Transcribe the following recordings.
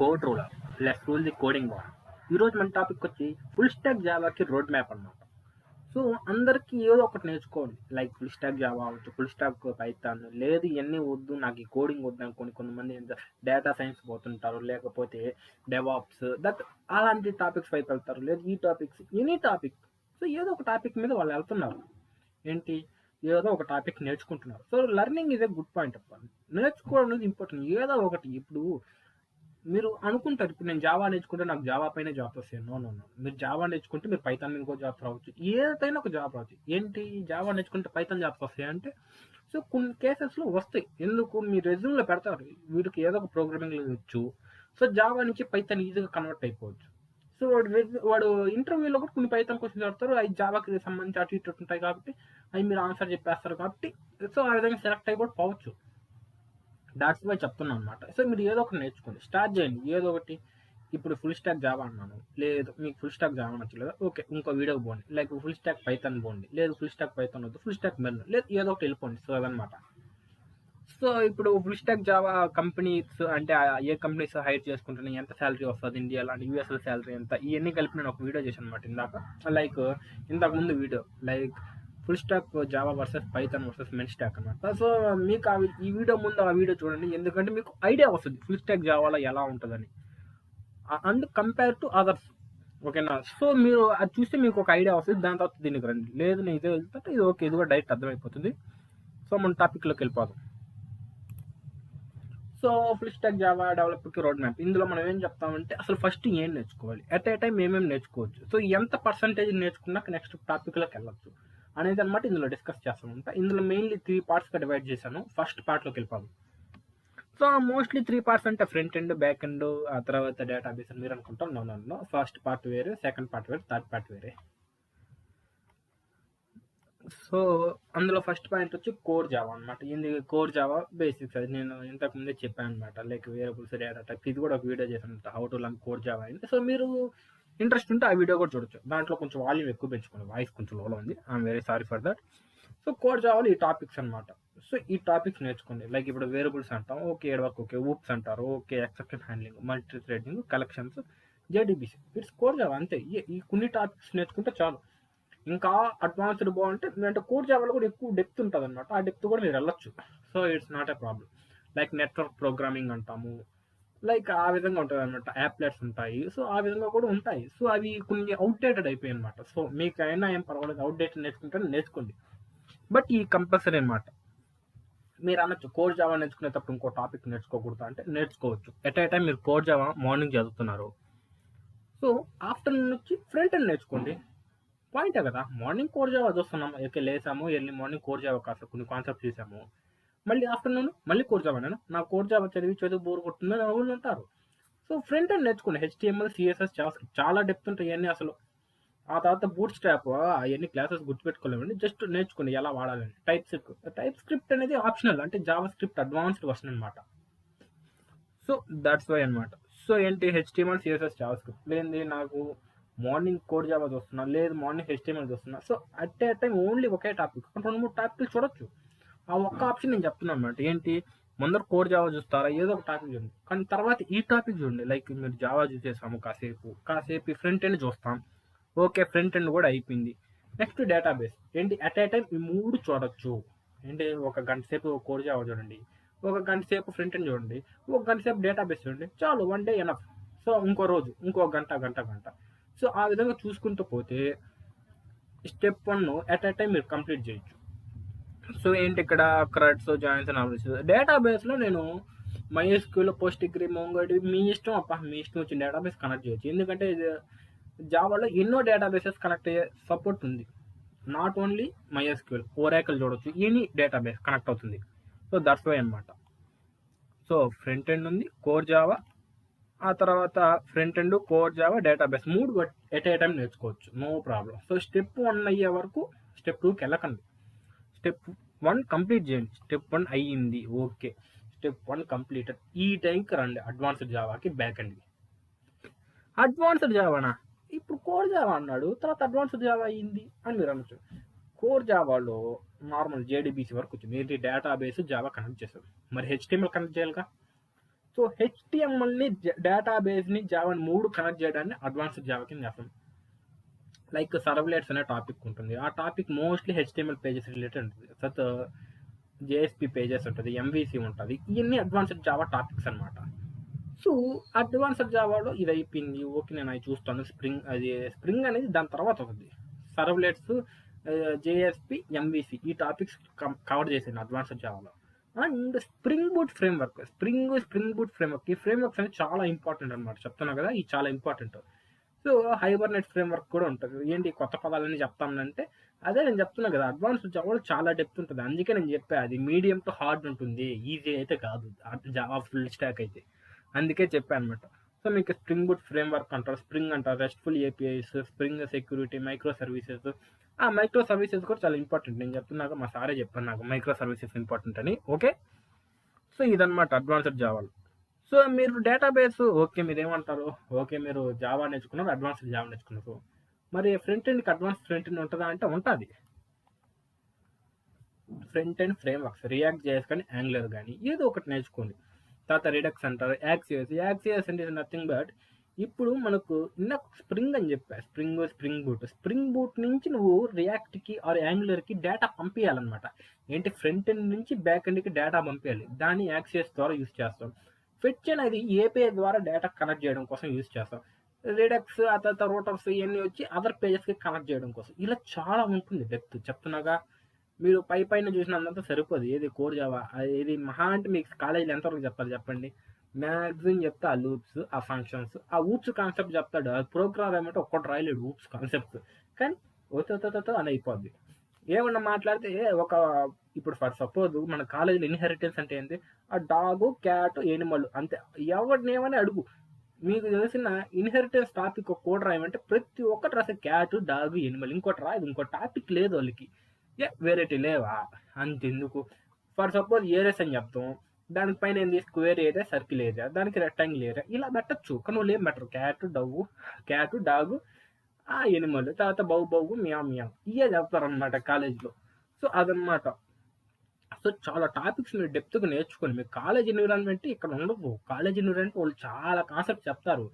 Code ruler let's rule the coding war. ఈరోజు మన topic వచ్చి ఫుల్ స్టాక్ జావాకి రోడ్ మ్యాప్ అనమాట. సో అందరికీ ఏదో ఒకటి నేర్చుకోండి, లైక్ ఫుల్ స్టాక్ జావా అవచ్చు, ఫుల్ స్టాక్ పైథాన్, లేదు ఇవన్నీ వద్దు నాకు ఈ కోడింగ్ వద్దు అనుకోని కొంతమంది డేటా సైన్స్ పోతుంటారు, లేకపోతే డెవాప్స్ దట్ అలాంటి టాపిక్స్ వైపు వెళ్తారు, లేదు ఈ టాపిక్స్ ఎనీ టాపిక్. సో ఏదో ఒక టాపిక్ మీద వాళ్ళు వెళ్తున్నారు, ఏంటి ఏదో ఒక టాపిక్ నేర్చుకుంటున్నారు. So learning is a good point of నేర్చుకోవడం అనేది ఇంపార్టెంట్. ఏదో ఒకటి ఇప్పుడు మీరు అనుకుంటారు, ఇప్పుడు నేను జావా నేర్చుకుంటే నాకు జావా పైన జాబ్ వస్తాయి. నో నో నో, మీరు జావా నేర్చుకుంటే మీరు పైథాన్ మీద జాబ్ రావచ్చు, ఏదైనా ఒక జాబ్ రావచ్చు. ఏంటి జావా నేర్చుకుంటే పైథాన్ జాబ్స్ వస్తాయి అంటే, సో కొన్ని కేసెస్లో వస్తాయి. ఎందుకు మీ రెజ్యూమ్లో పెడతారు వీడికి ఏదో ఒక ప్రోగ్రామింగ్ వచ్చు, సో జావా నుంచి పైథాన్ ఈజీగా కన్వర్ట్ అయిపోవచ్చు. సో వాడు ఇంటర్వ్యూలో కూడా కొన్ని పైథాన్ క్వశ్చన్స్ అడతారు, అవి జావాకి సంబంధించి అటు ఇటు ఉంటాయి కాబట్టి అవి మీరు ఆన్సర్ చెప్పేస్తారు కాబట్టి సో ఆ విధంగా సెలెక్ట్ అయి కూడా పోవచ్చు. దాట్స్ వై చెప్తున్నాను అనమాట. సో మీరు ఏదో ఒకటి నేర్చుకోండి, స్టార్ట్ చేయండి ఏదో ఒకటి. ఇప్పుడు ఫుల్ స్టాక్ జావా అన్నాను, లేదు మీకు ఫుల్ స్టాక్ జావా నచ్చలేదు, ఓకే ఇంకో వీడియో పోండి, లైక్ ఫుల్ స్టాక్ పైథాన్ పోండి, లేదు ఫుల్ స్టాక్ పైథాన్ వద్దు ఫుల్ స్టాక్ మెర్న్, లేదు ఏదో ఒకటి వెళ్ళిపోండి. సో అదనమాట. సో ఇప్పుడు ఫుల్ స్టాక్ జావా కంపెనీస్ అంటే ఏ కంపెనీస్ హైర్ చేసుకుంటున్నాయి, ఎంత శాలరీ వస్తుంది ఇండియాలో, అంటే యూఎస్లో శాలరీ ఎంత, ఇవన్నీ కలిపి నేను ఒక వీడియో చేశాను అనమాట ఇందాక. లైక్ ఇంతకుముందు video like full stack Java versus Python versus men stock అనమాట. సో మీకు ఈ వీడియో ముందు ఆ వీడియో చూడండి, ఎందుకంటే మీకు ఐడియా వస్తుంది ఫుల్ స్టాక్ జావాలో ఎలా ఉంటుందని అండ్ కంపేర్ టు అదర్స్. ఓకేనా? సో మీరు అది చూస్తే మీకు ఒక ఐడియా వస్తుంది, దాని తర్వాత దీనికి రండి. లేదు నేను ఇదే వెళ్తుంటే ఇది ఓకే, ఇది కూడా డైరెక్ట్ అర్థమైపోతుంది. సో మన టాపిక్లోకి వెళ్ళిపోదాం. సో ఫుల్ స్టాక్ జావా డెవలపర్కి రోడ్ మ్యాప్. ఇందులో మనం ఏం చెప్తామంటే అసలు ఫస్ట్ ఏం నేర్చుకోవాలి, ఎట్ ఏ టైం ఏమేమి నేర్చుకోవచ్చు, సో ఎంత పర్సంటేజ్ నేర్చుకున్నాక నెక్స్ట్ టాపిక్లోకి వెళ్ళొచ్చు అనేది అనమాట ఇందులో డిస్కస్ చేస్తామంట. ఇందులో మెయిన్లీ 3 పార్ట్స్గా డివైడ్ చేశాను. ఫస్ట్ పార్ట్లోకి వెళ్ళిపోదాం. సో మోస్ట్లీ 3 పార్ట్స్ అంటే ఫ్రంట్ ఎండ్, బ్యాక్ ఎండ్, ఆ తర్వాత డేటాబేస్ అని మీరు అనుకుంటాం. నో, ఫస్ట్ పార్ట్ వేరే, సెకండ్ పార్ట్ వేరే, థర్డ్ పార్ట్ వేరే. సో అందులో ఫస్ట్ పాయింట్ వచ్చి కోర్ జావా అనమాట. ఇది కోర్ జావా బేసిక్స్, అది నేను ఇంతకు ముందే చెప్పాను అనమాట. లైక్ వేరియబుల్స్, డేటా టైప్, ఇది కూడా ఒక వీడియో చేశాను how to learn core Java అయింది. సో మీరు ఇంట్రెస్ట్ ఉంటే ఆ వీడియో కూడా చూడొచ్చు. దాంట్లో కొంచెం వాల్యూమ్ ఎక్కువ పెంచుకోండి, వాయిస్ కొంచెం లోలో ఉంది, I'm very sorry for that. So core జావాలో ఈ టాపిక్స్ అనమాట. సో ఈ టాపిక్స్ నేర్చుకోండి. లైక్ ఇప్పుడు వేరియబుల్స్ అంటాం, ఓకే ఏడు వరకు ఓకే, ఊప్స్ అంటారు, okay exception handling, multi threading, collections, JDBC, it's core Java అంతే. ఈ కొన్ని టాపిక్స్ నేర్చుకుంటే చాలు. ఇంకా అడ్వాన్స్డ్ బాగుంటే అంటే కోర్ జావాలో కూడా ఎక్కువ డెప్త్ ఉంటుంది అనమాట, ఆ డెప్త్ కూడా మీరు వెళ్ళొచ్చు. So it's not a problem. Like network programming అంటాము, లైక్ ఆ విధంగా ఉంటుంది అనమాట. యాప్లెట్స్ ఉంటాయి, సో ఆ విధంగా కూడా ఉంటాయి. సో అవి కొన్ని అవుట్డేటెడ్ అయిపోయాయి అనమాట. సో మీకైనా ఏం పర్వాలేదు, అవుట్డేటెడ్ నేర్చుకుంటే నేర్చుకోండి, బట్ ఈ కంపల్సరీ అనమాట. మీరు అనొచ్చు కోర్ జావా నేర్చుకునేటప్పుడు ఇంకో టాపిక్ నేర్చుకోకూడదు అంటే నేర్చుకోవచ్చు. ఎట్ ఏ టైం మీరు కోర్ జావా మార్నింగ్ చదువుతున్నారు, సో ఆఫ్టర్నూన్ వచ్చి ఫ్రంట్ ఎండ్ నేర్చుకోండి. పాయింటే కదా, మార్నింగ్ కోర్ జావా చూస్తున్నాం, ఓకే లేసాము ఎర్లీ మార్నింగ్ కోర్ జావా కాస్త కొన్ని కాన్సెప్ట్ చూసాము, మళ్ళీ ఆఫ్టర్నూన్ మళ్ళీ కోర్ జావా. నేను నా కోర్ జావా చదివి బోర్ కొట్టిందని వాళ్ళు అంటారు. సో ఫ్రంట్ ఎండ్ నేర్చుకోండి, HTML, CSS, చాలా డెప్త్ ఉంటాయి ఇవన్నీ అసలు. ఆ తర్వాత బూట్ స్ట్రాప్, అవన్నీ క్లాసెస్ గుర్తుపెట్టుకోలేమండి, జస్ట్ నేర్చుకోండి ఎలా వాడాలని. టైప్ స్క్రిప్ట్ అనేది ఆప్షనల్, అంటే జావా స్క్రిప్ట్ అడ్వాన్స్డ్ వర్షన్ అనమాట. సో దట్స్ వై అనమాట. సో ఏంటి HTML, CSS, జావా స్క్రిప్ట్ లేనిది నాకు మార్నింగ్ కోడ్ జావా చూస్తున్నా, లేదు మార్నింగ్ HTML చూస్తున్నా, so at a time only okay topic 2-3 టాపిక్లు చూడొచ్చు. ఆ ఒక్క ఆప్షన్ నేను చెప్తున్నాను అనమాట. ఏంటి ముందర కోడ్ జావా చూస్తారా, ఏదో ఒక టాపిక్ చూడండి, కానీ తర్వాత ఈ టాపిక్ చూడండి. లైక్ మీరు జావా చూసేసాము, కాసేపు ఫ్రంట్ ఎండ్ చూస్తాం, ఓకే ఫ్రంట్ ఎండ్ కూడా అయిపోయింది, నెక్స్ట్ డేటాబేస్. ఏంటి అట్ ఏ టైం ఈ 3 చూడొచ్చు. ఏంటి ఒక గంట సేపు కోడ్ జావా చూడండి, ఒక గంట సేపు ఫ్రంట్ ఎండ్ చూడండి, ఒక గంట సేపు డేటాబేస్ చూడండి, చాలు, 1 డే ఎనఫ్. సో ఇంకో రోజు ఇంకో గంట. సో ఆ విధంగా చూసుకుంటూ పోతే స్టెప్ 1 అట్ ఏ టైం మీరు కంప్లీట్ చేయొచ్చు. సో ఏంటి ఇక్కడ క్రడ్స్, జాయిన్స్, అనాలిసిస్. డేటాబేస్లో నేను MySQL, PostgreSQL, MongoDB, మీ ఇష్టం వచ్చిన డేటాబేస్ కనెక్ట్ చేయొచ్చు. ఎందుకంటే జావాలో ఎన్నో డేటాబేసెస్ కనెక్ట్ అయ్యే సపోర్ట్ ఉంది. నాట్ ఓన్లీ MySQL, Oracle చూడొచ్చు, ఎనీ డేటాబేస్ కనెక్ట్ అవుతుంది. సో దట్స్ వై అనమాట. సో ఫ్రంట్ ఎండ్ ఉంది, కోర్ జావా, ఆ తర్వాత front end, core Java, database 3 at a time నేర్చుకోవచ్చు, నో ప్రాబ్లం. సో స్టెప్ 1 అయ్యే వరకు స్టెప్ 2కి వెళ్ళకండి. స్టెప్ 1 కంప్లీట్ చేయండి. స్టెప్ 1 అయ్యింది, ఓకే స్టెప్ 1 కంప్లీటెడ్. ఈ టైంకి రండి అడ్వాన్స్డ్ జావాకి, బ్యాక్ ఎండ్కి. అడ్వాన్స్డ్ జావానా, ఇప్పుడు కోర్ జావా అన్నాడు, తర్వాత అడ్వాన్స్డ్ జావా అయ్యింది అని మీరు అనొచ్చు. కోర్ జావాలో నార్మల్ JDBC వరకు వచ్చింది, ఏంటి డేటాబేస్ జావా కనెక్ట్ చేస్తారు, మరి HTML కనెక్ట్ చేయాలిగా. సో హెచ్టిఎంఎల్ని డేటాబేస్ని జావాని 3 కనెక్ట్ చేయడాన్ని అడ్వాన్స్డ్ జావా కింద చేస్తాం. లైక్ సర్వ్లెట్స్ అనే టాపిక్ ఉంటుంది. ఆ topic mostly HTML pages related ఉంటుంది. సత్ జేఎస్పి పేజెస్ ఉంటుంది, ఎంవిసి ఉంటుంది. ఇవన్నీ అడ్వాన్స్డ్ జావా టాపిక్స్ అనమాట. సో అడ్వాన్స్డ్ జావాలో ఇది అయిపోయింది, ఓకే నేను అవి చూస్తాను. స్ప్రింగ్ అనేది దాని తర్వాత అవుతుంది. సర్వ్లెట్స్, జేఎస్పి, ఎంవిసి ఈ టాపిక్స్ కవర్ చేసాను అడ్వాన్స్డ్ జావాలో. And spring boot framework, spring boot framework, ఈ ఫ్రేమ్వర్క్స్ అనేది చాలా ఇంపార్టెంట్ అనమాట. చెప్తున్నా కదా, ఇది చాలా ఇంపార్టెంట్. సో హైబర్నెట్ ఫ్రేమ్వర్క్ కూడా ఉంటుంది. ఏంటి కొత్త పదాలన్నీ చెప్తానంటే అదే నేను చెప్తున్నా కదా, అడ్వాన్స్డ్ జావాలో చాలా డెప్త్ ఉంటుంది. అందుకే నేను చెప్పా అది మీడియం టు హార్డ్ ఉంటుంది, ఈజీ అయితే కాదు జావా ఫుల్ స్టాక్ అయితే. అందుకే చెప్పాను అనమాట. సో మీకు స్ప్రింగ్ బూట్ ఫ్రేమ్వర్క్ అంటారు, స్ప్రింగ్ అంటారు, RESTful APIs, spring security, micro services. ఆ మైక్రో సర్వీసెస్ కూడా చాలా ఇంపార్టెంట్. నేను చెప్తున్నాక మా సారే చెప్పాను నాకు మైక్రో సర్వీసెస్ ఇంపార్టెంట్ అని. ఓకే, సో ఇదనమాట అడ్వాన్స్డ్ జావాలో. సో మీరు డేటాబేస్ ఓకే, మీరు ఏమంటారు, ఓకే మీరు జావా నేర్చుకున్నారు, అడ్వాన్స్డ్ జావా నేర్చుకున్నారు. మరి ఫ్రంట్ ఎండ్కి అడ్వాన్స్ ఫ్రంట్ ఎండ్ ఉంటుందా అంటే ఉంటుంది. Front end frameworks react JS కానీ యాంగులర్ కానీ ఏదో ఒకటి నేర్చుకోండి. తర్వాత రిడక్స్ అంటారు, యాక్సియస్ అంటే నథింగ్ బట్ ఇప్పుడు మనకు ఇందాక స్ప్రింగ్ అని చెప్పా, స్ప్రింగ్ బూట్ నుంచి నువ్వు రియాక్ట్కి ఆర్ యాంగులర్కి డేటా పంపించాలన్నమాట. ఏంటి ఫ్రంట్ ఎండ్ నుంచి బ్యాక్ ఎండ్కి డేటా పంపించాలి, దాన్ని యాక్సియస్ ద్వారా యూజ్ చేస్తాం. ఫెచ్ అనేది ఏపీఐ ద్వారా డేటా కనెక్ట్ చేయడం కోసం యూజ్ చేస్తాం. రిడక్స్ ఆ తర్వాత రూటర్స్ ఇవన్నీ వచ్చి అదర్ పేజెస్కి కనెక్ట్ చేయడం కోసం. ఇలా చాలా ఉంటుంది డెప్త్. చెప్తున్నాగా మీరు పైన చూసినంత సరిపోదు. ఏది కోర్ జావా, ఏది మహా అంటే మీకు కాలేజీలో ఎంతవరకు చెప్తారు చెప్పండి? మ్యాక్సిమం చెప్తా ఆ లూప్స్, ఆ ఫంక్షన్స్, ఆ ఊప్స్ కాన్సెప్ట్ చెప్తాడు. ఆ ప్రోగ్రామ్ ఏమంటే ఒక్కటి రాయలేడు ఊప్స్ కాన్సెప్ట్, కానీ ఓతో అని అయిపోద్ది. ఏమన్నా మాట్లాడితే ఇప్పుడు ఫర్ సపోజ్ మన కాలేజీలో ఇన్హెరిటెన్స్ అంటే ఏంటి? ఆ డాగు, క్యాట్, ఎనిమల్ అంతే. ఎవరిని ఏమని అడుగు, మీకు తెలిసిన ఇన్హెరిటెన్స్ టాపిక్ ఒక కోడ్ రాయమంటే ప్రతి ఒక్కటి రాసే క్యాట్, డాగు, ఎనిమల్. ఇంకోటి రాయదు, ఇంకో టాపిక్ లేదు వాళ్ళకి. వెరైటీ లేవా? అంతెందుకు. ఫర్ సపోజ్ ఏరియస్ అని చెప్తాం, దానిపైన ఏంది స్క్వేర్ ఏరియా, సర్కిల్ ఏరియా, దానికి రెక్టాంగిల్ ఏరియా, ఇలా పెట్టచ్చు. కానీ వాళ్ళు ఏం పెట్టరు, క్యాట్, డాగు, ఆ ఎనిమల్, తర్వాత బౌ మియా ఇవే చెప్తారనమాట కాలేజీలో. సో అదనమాట. సో చాలా టాపిక్స్ మీరు డెప్త్గా నేర్చుకోండి. మీకు కాలేజ్ ఎన్విరాన్మెంట్ ఇక్కడ ఉండదు. కాలేజ్ ఎన్విరాన్మెంట్ వాళ్ళు చాలా కాన్సెప్ట్ చెప్తారు,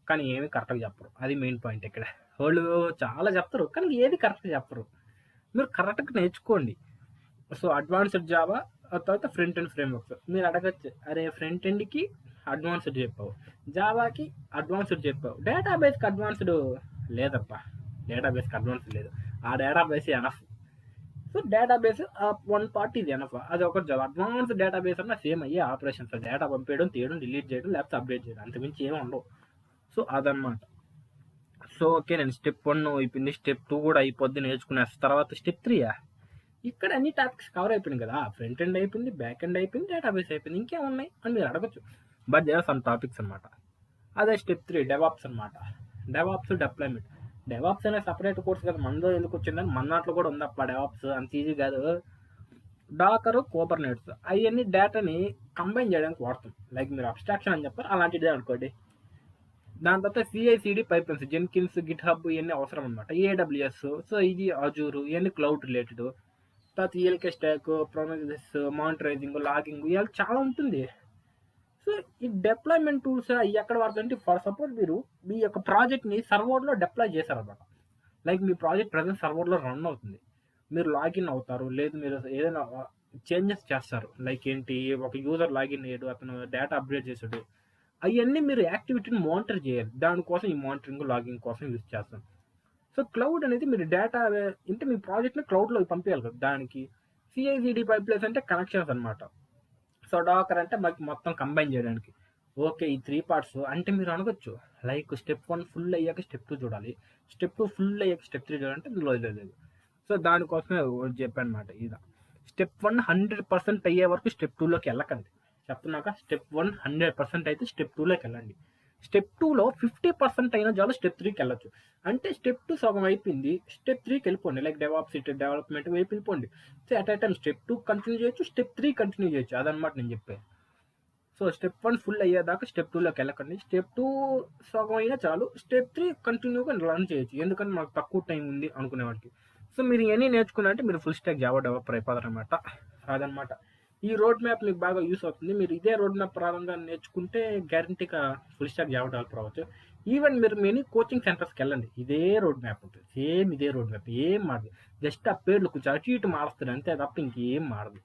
కానీ ఏమి కరెక్ట్గా చెప్పరు. అది మెయిన్ పాయింట్ ఇక్కడ. వాళ్ళు చాలా చెప్తారు, కానీ ఏది కరెక్ట్గా చెప్పరు. మీరు కరెక్ట్గా నేర్చుకోండి. సో అడ్వాన్స్డ్ జావా, తర్వాత ఫ్రంట్ ఎండ్ ఫ్రేమ్వర్క్స్. మీరు అడగచ్చు, అరే ఫ్రంట్ ఎండ్కి అడ్వాన్స్డ్ చెప్పావు, జావాకి అడ్వాన్స్డ్ చెప్పావు, డేటాబేస్కి అడ్వాన్స్డ్ లేదప్పా. డేటాబేస్కి అడ్వాన్స్డ్ లేదు, ఆ database enough. So database one part ఇది ఎనఫ్, అది ఒకటి జావా. అడ్వాన్స్ డేటాబేస్ అన్న సేమ్ అయ్యే ఆపరేషన్స్, డేటా పంపేయడం, తీయడం, డిలీట్ చేయడం, లేకపోతే అప్డేట్ చేయడం, అంతమించి ఏమి ఉండవు. సో అదనమాట. సో ఓకే, నేను స్టెప్ 1 అయిపోయింది, స్టెప్ 2 కూడా అయిపోద్ది నేర్చుకునేస్తా. తర్వాత స్టెప్ 3 ఇక్కడ అన్ని టాపిక్స్ కవర్ అయిపోయింది కదా. ఫ్రంట్ ఎండ్ అయిపోయింది, బ్యాక్ ఎండ్ అయిపోయింది, డేటాబేస్ అయిపోయింది, ఇంకేమున్నాయి అని మీరు అడగచ్చు. But there are some topics అనమాట. అదే స్టెప్ 3 డెవాప్స్ అనమాట. DevOps deployment. డెవాప్స్ అనే సపరేట్ కోర్స్ కదా, మనలో ఎందుకు వచ్చిందని మన దాంట్లో కూడా ఉందప్ప. డెవాప్స్ అంత ఈజీ కాదు. డాకర్, కుబర్నెట్స్ అవన్నీ డేటాని కంబైన్ చేయడానికి వాడతాం. లైక్ మీరు అబ్స్ట్రాక్షన్ అని చెప్పారు, అలాంటిదే అనుకోండి. దాని తర్వాత CI/CD pipelines, Jenkins, Git hub ఇవన్నీ అవసరం అనమాట. AWS, సో ఇది అజూర్, ఇవన్నీ క్లౌడ్ రిలేటెడ్. తర్వాత ELK స్టాక్, ప్రొమెథస్, మానిటరైజింగ్, లాగింగ్, ఇవాళ చాలా ఉంటుంది. సో ఈ డిప్లాయ్మెంట్ టూల్స్ ఎక్కడ వాడుతుంటే, ఫర్ సపోజ్ మీరు మీ యొక్క ప్రాజెక్ట్ని సర్వర్లో డిప్లాయ్ చేశారనమాట. లైక్ మీ ప్రాజెక్ట్ ప్రజెంట్ సర్వర్లో రన్ అవుతుంది, మీరు లాగిన్ అవుతారు, లేదు మీరు ఏదైనా చేంజెస్ చేస్తారు. లైక్ ఏంటి, ఒక యూజర్ లాగిన్ అయ్యాడు, అతను డేటా అప్డేట్ చేశాడు, అవన్నీ మీరు యాక్టివిటీని మానిటర్ చేయాలి. దానికోసం ఈ మానిటరింగ్, లాగింగ్ కోసం యూజ్ చేస్తాం. సో క్లౌడ్ అనేది మీరు డేటా అంటే మీ ప్రాజెక్ట్ని క్లౌడ్లో పంపించాలి కదా, దానికి CI/CD పైప్లైన్స్ అంటే కనెక్షన్స్ అనమాట. సో డాకర్ అంటే మనకి మొత్తం కంబైన్ చేయడానికి. ఓకే, ఈ 3 పార్ట్స్ అంటే మీరు అనవచ్చు, లైక్ స్టెప్ 1 ఫుల్ అయ్యాక స్టెప్ 2 చూడాలి, స్టెప్ 2 ఫుల్ అయ్యాక స్టెప్ 3 చూడాలంటే లేదు. సో దానికోసమే చెప్పాను అనమాట. ఇది స్టెప్ 1 100% అయ్యే వరకు స్టెప్ 2లోకి వెళ్ళకండి. చెప్తున్నాక స్టెప్ 1 100% అయితే స్టెప్ 2లోకి వెళ్ళండి. స్టెప్ 2లో 50% అయినా చాలు స్టెప్ 3కి వెళ్ళొచ్చు. అంటే స్టెప్ 2 సగం అయిపోయింది, స్టెప్ 3కి వెళ్ళిపోండి. లైక్ డెవాప్స్ డెవలప్మెంట్ వైపు వెళ్ళిపోండి. So at a time step 2 continue చేయొచ్చు, స్టెప్ 3 కంటిన్యూ చేయొచ్చు. అదనమాట నేను చెప్పాను. సో స్టెప్ 1 ఫుల్ అయ్యేదాకా స్టెప్ 2లోకి వెళ్ళకండి. స్టెప్ 2 సగం అయినా చాలు, స్టెప్ 3 కంటిన్యూగా రన్ చేయొచ్చు. ఎందుకంటే మనకు తక్కువ టైం ఉంది అనుకునే వాటికి. సో మీరు ఇవన్నీ నేర్చుకున్నారంటే మీరు ఫుల్ స్టాక్ జావా డెవలపర్ అయిపోతారనమాట. అదనమాట. ఈ రోడ్ మ్యాప్ మీకు బాగా యూస్ అవుతుంది. మీరు ఇదే రోడ్ మ్యాప్ ప్రకారంగా నేర్చుకుంటే గ్యారంటీగా ఫుల్ స్టాక్ జావా డెవలపర్ అవ్వచ్చు. ఈవెన్ మీరు మెనీ కోచింగ్ సెంటర్స్‌కి వెళ్ళండి. ఇదే రోడ్ మ్యాప్ ఉంటుంది. సేమ్ ఇదే రోడ్ మ్యాప్. ఏం మారదు. జస్ట్ ఆ పేర్లు కొంచెం అటు ఇటు మారుస్తారు అంతే తప్ప ఇంకేం మారదు.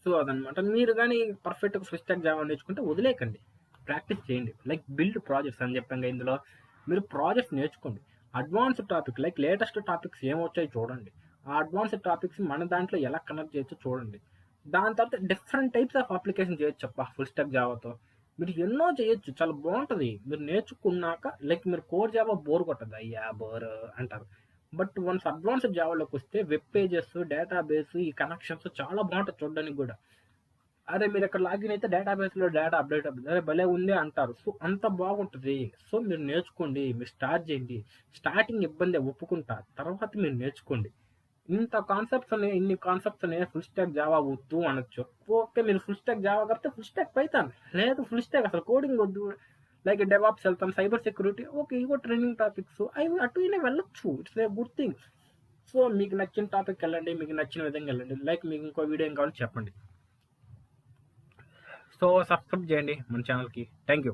సో అదనమాట. మీరు గానీ పర్ఫెక్ట్‌గా ఫుల్ స్టాక్ జావా నేర్చుకుంటే వదిలేయకండి. ప్రాక్టీస్ చేయండి. లైక్ బిల్డ్ ప్రాజెక్ట్స్ అని చెప్పాంగా ఇందులో. మీరు ప్రాజెక్ట్స్ నేర్చుకోండి. Advanced topic like latest topics ఏమొచ్చాయో చూడండి. ఆ అడ్వాన్స్డ్ టాపిక్స్ మన దాంట్లో ఎలా కనెక్ట్ చేయొచ్చో చూడండి. దాని తర్వాత డిఫరెంట్ టైప్స్ ఆఫ్ అప్లికేషన్ చేయొచ్చబ్బా ఫుల్ స్టాక్ జావాతో. మీరు ఎన్నో చేయొచ్చు. చాలా బావుంటది. మీరు నేర్చుకున్నాక లైక్ మీరు కోర్ జావా బోర్ కొట్టదు. అయ్యా! బోర్ అంటారు. బట్ వన్స్ అడ్వాన్స్డ్ జావాలోకొస్తే వెబ్ పేజెస్, డేటాబేస్, ఈ కనెక్షన్స్ చాలా బావుంటది చూడడానికి గూడా. అరే మీరు ఇక్కడ లాగిన్ అయితే డేటాబేస్‌లో డేటా అప్డేట్ అవుతుంది. అరే భలే ఉంది అంటారు. సో అంత బాగుంటది. సో మీరు నేర్చుకోండి. మీరు స్టార్ట్ చేయండి. స్టార్టింగ్ ఇబ్బందే ఒప్పుకుంటా. తర్వాత మీరు నేర్చుకోండి. ఇన్ని కాన్సెప్ట్స్ ఉన్నాయి. ఫుల్ స్టాక్ జావా వద్దు అనొచ్చు. ఓకే. మీరు ఫుల్ స్టాక్ జావా కాకపోతే ఫుల్ స్టాక్ పైథాన్. లేదు ఫుల్ స్టాక్ అసలు కోడింగ్ వద్దు. లైక్ డెవాప్స్ వెళ్తాం. Cyber security okay. ఇవో ట్రైనింగ్ టాపిక్స్. అవి అటు ఇటు వెళ్ళొచ్చు. It's a good thing. So మీకు నచ్చిన టాపిక్ వెళ్ళండి. మీకు నచ్చిన విధంగా వెళ్ళండి. లైక్ మీకు ఇంకో వీడియో ఏం కావాలో చెప్పండి. సో సబ్స్క్రైబ్ చేయండి మన ఛానల్‌కి. Thank you.